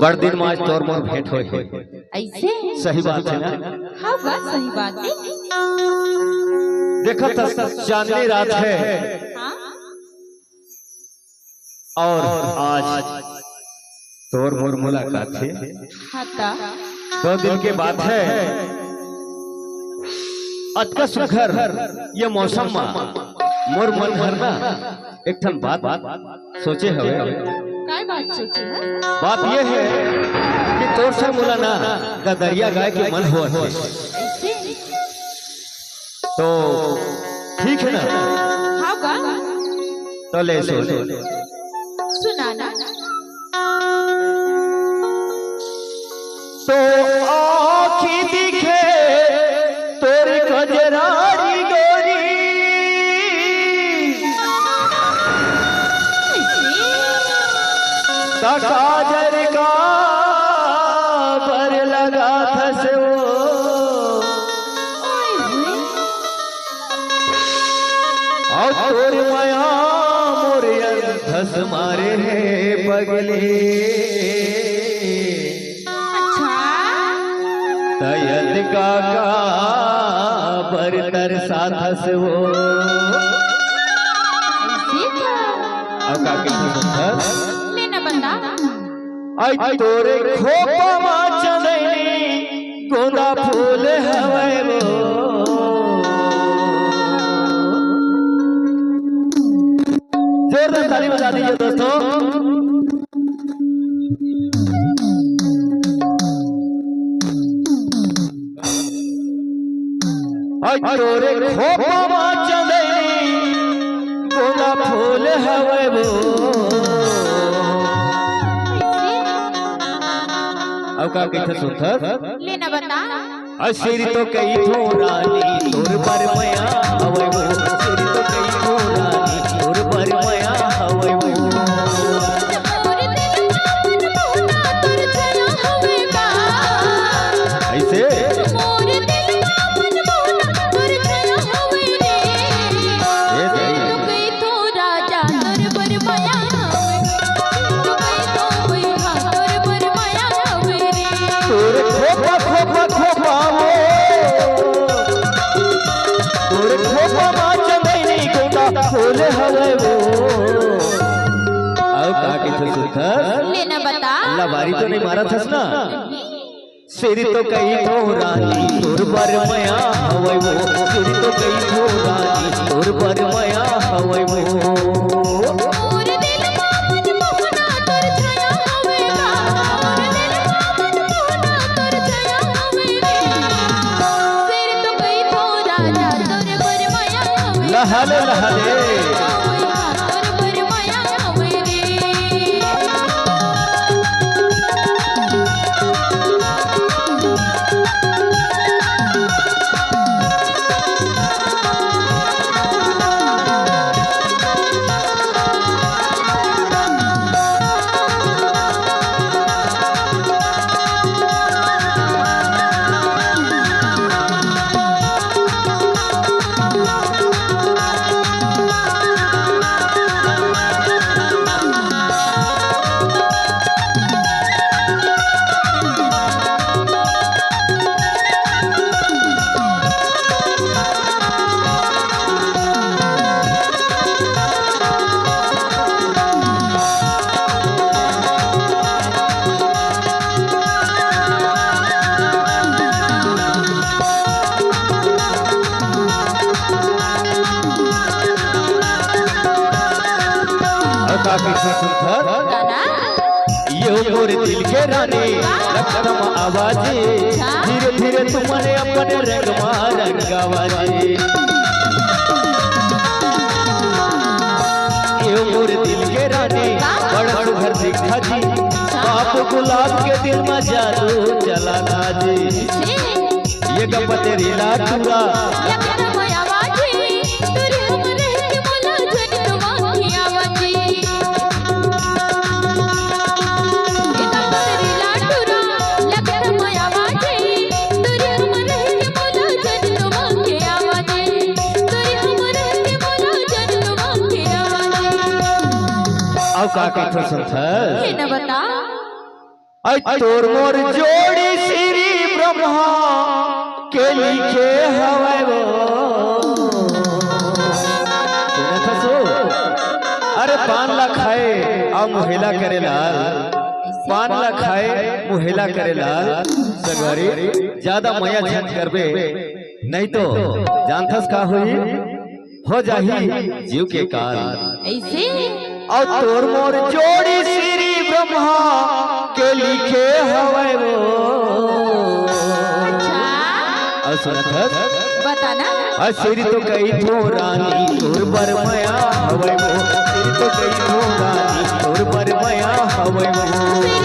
बड़ दिन में आज तोर मोर भेंट होई ऐसे सही बात है ना। हाँ बात सही बात है। देखो तो चांदनी रात है हाँ? और आज तोर मोर मुलाकात है। हाँ 2 दिन के बाद है अतका सुखर ये मौसम में मोर मन हर ना एक ठन बात सोचे हवे। काय बात सोचे है? बात ये है कि तोर से मुला ना दरिया गाय के मन हुआ है ऐसे तो ठीक है ना। हाँ बा तो ले सुना ना। तो आँखी दिखे तोर कजरारी गोरी काजर का पर लगा थस वो और तोर माया मोरे धस मारे है पगले तयद का पर साथस वो लेना बंदा आई तोरे खोपा मा चंदनी गोंदा फूल हवे वो जोरदार ताली बजा दीजिए दोस्तों। आई तोरे खोपा मा चंदनी गोंदा फूल हवे वो अब का कहते सुनथर लेना बंदा असिर तो कई थो रानी तोर पर मया हवे वो असिर तो कई थो रानी तोर पर मया हवे वो ऐसे फूल हवे वो अब का कहते सुनथर लेना बता लबारी तो नहीं मारा थस ना। सिर तो कई थो रानी तोर पर मया हवे वो सिर तो कई थो रानी तोर पर मया हवे वो लहले लहले यो मोर दिल के रानी लखनऊ आवाजे धीरे धीरे तुम्हारे अपने रंग रंगावाजे यो मोर दिल के रानी बड़ा घर दिखा जी बाप गुलाब के दिल में जादू चलाना जी ये गपते रीला टूरा अब का कहते सुनथर लेना बता ऐ तोर मोर जोड़ी श्री ब्रह्मा के लिखे हवै वो सुनत हसो अरे पान ला खाए और मुहेला करे लाल पान ला खाए मुहेला करे लाल सगवारी ज्यादा मया झट करबे नहीं तो जानथस का हुई हो जाही जीव के काल ऐसे और तोर मोर जोड़ी श्री ब्रह्मा के लिखे हवै वो अच्छा और सुनत हस बताना सिर तो कई थो रानी तोर पर मया हवै वो सिर तो कई थो रानी तोर पर मया हवै वो